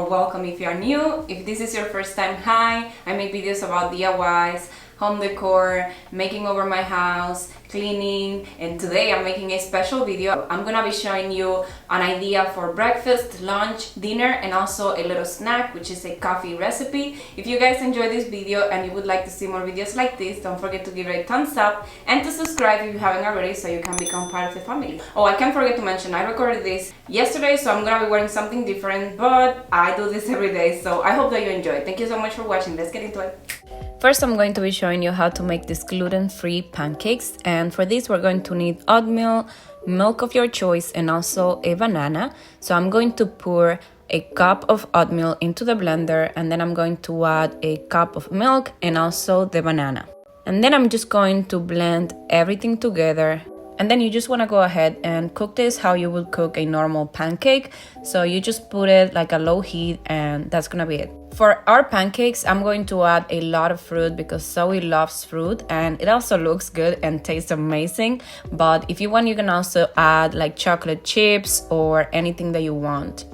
or welcome if you are new. If this is your first time, hi. I make videos about DIYs, home decor, making over my house, cleaning, and today I'm making a special video. I'm gonna be showing you an idea for breakfast, lunch, dinner, and also a little snack, which is a coffee recipe. If you guys enjoyed this video and you would like to see more videos like this, don't forget to give it a thumbs up and to subscribe if you haven't already so you can become part of the family. Oh, I can't forget to mention, I recorded this yesterday, so I'm gonna be wearing something different, but I do this every day, so I hope that you enjoy. Thank you so much for watching. Let's get into it. First, I'm going to be showing you how to make these gluten-free pancakes, and for this we're going to need oatmeal, milk of your choice, and also a banana. So I'm going to pour a cup of oatmeal into the blender, and then I'm going to add a cup of milk and also the banana. And then I'm just going to blend everything together. And then you just want to go ahead and cook this how you would cook a normal pancake. So you just put it like a low heat and that's gonna be it. For our pancakes, I'm going to add a lot of fruit because Zoe loves fruit and it also looks good and tastes amazing. But if you want, you can also add like chocolate chips or anything that you want.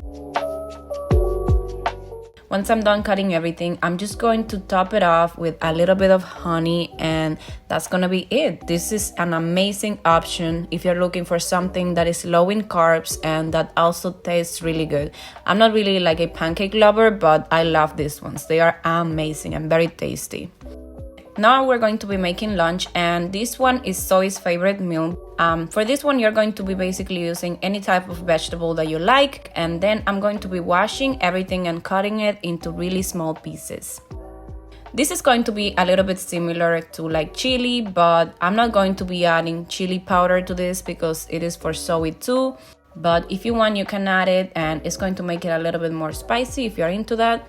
Once I'm done cutting everything, I'm just going to top it off with a little bit of honey, and that's gonna be it. This is an amazing option if you're looking for something that is low in carbs and that also tastes really good. I'm not really like a pancake lover, but I love these ones. They are amazing and very tasty. Now we're going to be making lunch, and this one is Zoe's favorite meal. For this one, you're going to be basically using any type of vegetable that you like, and then I'm going to be washing everything and cutting it into really small pieces. This is going to be a little bit similar to like chili, but I'm not going to be adding chili powder to this because it is for Zoe too. But if you want, you can add it, and it's going to make it a little bit more spicy if you're into that.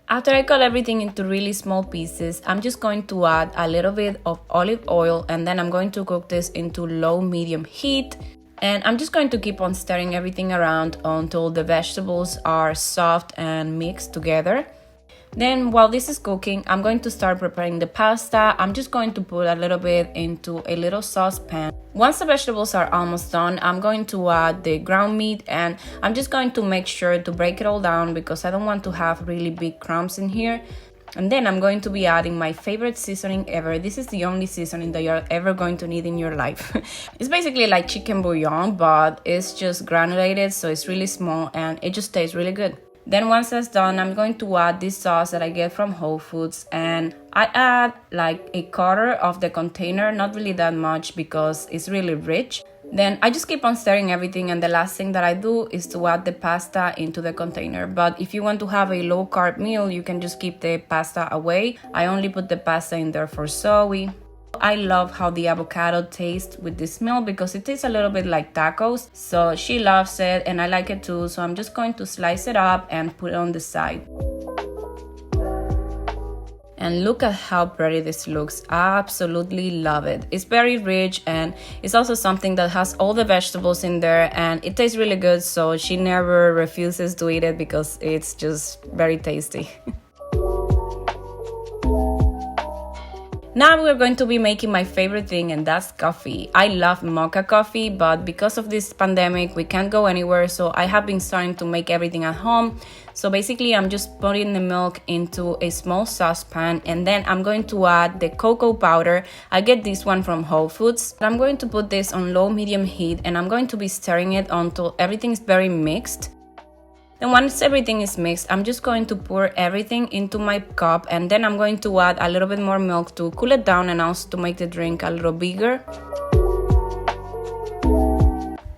After I cut everything into really small pieces, I'm just going to add a little bit of olive oil, and then I'm going to cook this into low-medium heat. And I'm just going to keep on stirring everything around until the vegetables are soft and mixed together. Then while this is cooking, I'm going to start preparing the pasta. I'm just going to put a little bit into a little saucepan. Once the vegetables are almost done, I'm going to add the ground meat, and I'm just going to make sure to break it all down because I don't want to have really big crumbs in here. And then I'm going to be adding my favorite seasoning ever. This is the only seasoning that you're ever going to need in your life. It's basically like chicken bouillon, but it's just granulated, so it's really small and it just tastes really good. Then once that's done, I'm going to add this sauce that I get from Whole Foods, and I add like a quarter of the container, not really that much because it's really rich. Then I just keep on stirring everything, and the last thing that I do is to add the pasta into the container. But if you want to have a low carb meal, you can just keep the pasta away. I only put the pasta in there for Zoe. I love how the avocado tastes with this meal because it tastes a little bit like tacos. So she loves it and I like it too. So I'm just going to slice it up and put it on the side. And look at how pretty this looks. I absolutely love it. It's very rich and it's also something that has all the vegetables in there and it tastes really good. So she never refuses to eat it because it's just very tasty. Now we're going to be making my favorite thing, and that's coffee. I love mocha coffee, but because of this pandemic, we can't go anywhere, so I have been starting to make everything at home. So basically, I'm just putting the milk into a small saucepan, and then I'm going to add the cocoa powder. I get this one from Whole Foods. I'm going to put this on low-medium heat, and I'm going to be stirring it until everything is very mixed. Then once everything is mixed, I'm just going to pour everything into my cup, and then I'm going to add a little bit more milk to cool it down and also to make the drink a little bigger.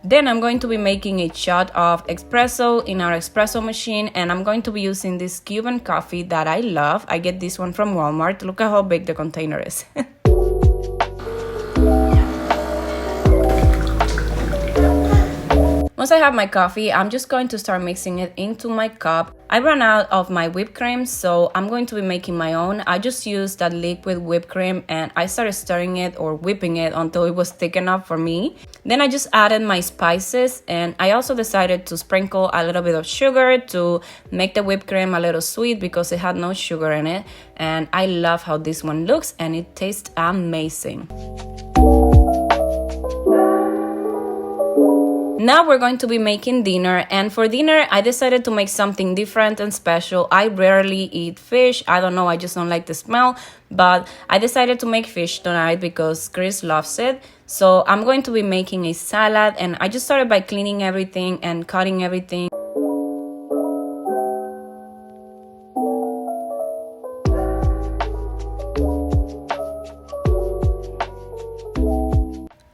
Then I'm going to be making a shot of espresso in our espresso machine, and I'm going to be using this Cuban coffee that I love. I get this one from Walmart. Look at how big the container is. Once I have my coffee, I'm just going to start mixing it into my cup. I ran out of my whipped cream, so I'm going to be making my own. I just used that liquid whipped cream and I started stirring it or whipping it until it was thick enough for me. Then I just added my spices, and I also decided to sprinkle a little bit of sugar to make the whipped cream a little sweet because it had no sugar in it. And I love how this one looks and it tastes Now we're going to be making dinner, and for dinner I decided to make something different and special. I rarely eat fish. I don't know, I just don't like the smell, but I decided to make fish tonight because Chris loves it. So I'm going to be making a salad, and I just started by cleaning everything and cutting everything.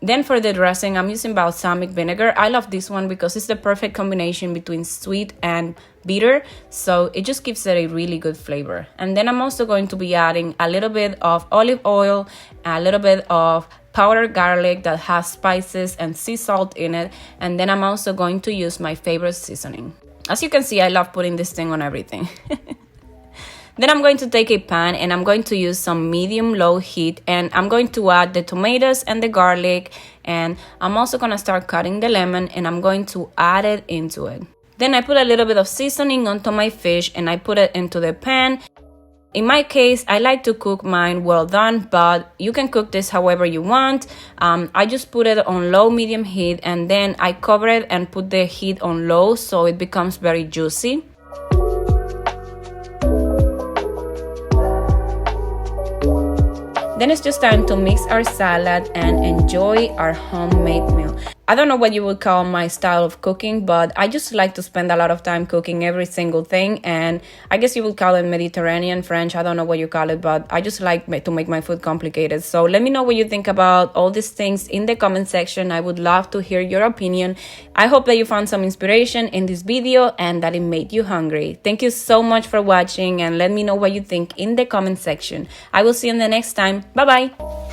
Then for the dressing, I'm using balsamic vinegar. I love this one because it's the perfect combination between sweet and bitter, so it just gives it a really good flavor. And then I'm also going to be adding a little bit of olive oil, a little bit of powdered garlic that has spices and sea salt in it, and then I'm also going to use my favorite seasoning. As you can see, I love putting this thing on everything. Then I'm going to take a pan and I'm going to use some medium-low heat, and I'm going to add the tomatoes and the garlic, and I'm also going to start cutting the lemon and I'm going to add it into it. Then I put a little bit of seasoning onto my fish and I put it into the pan. In my case, I like to cook mine well done, but you can cook this however you want. I just put it on low-medium heat, and then I cover it and put the heat on low so it becomes very juicy. Then it's just time to mix our salad and enjoy our homemade meal. I don't know what you would call my style of cooking, but I just like to spend a lot of time cooking every single thing, and I guess you would call it Mediterranean, French, I don't know what you call it, but I just like to make my food complicated. So let me know what you think about all these things in the comment section. I would love to hear your opinion. I hope that you found some inspiration in this video and that it made you hungry. Thank you so much for watching, and let me know what you think in the comment section. I will see you in the next time. Bye bye.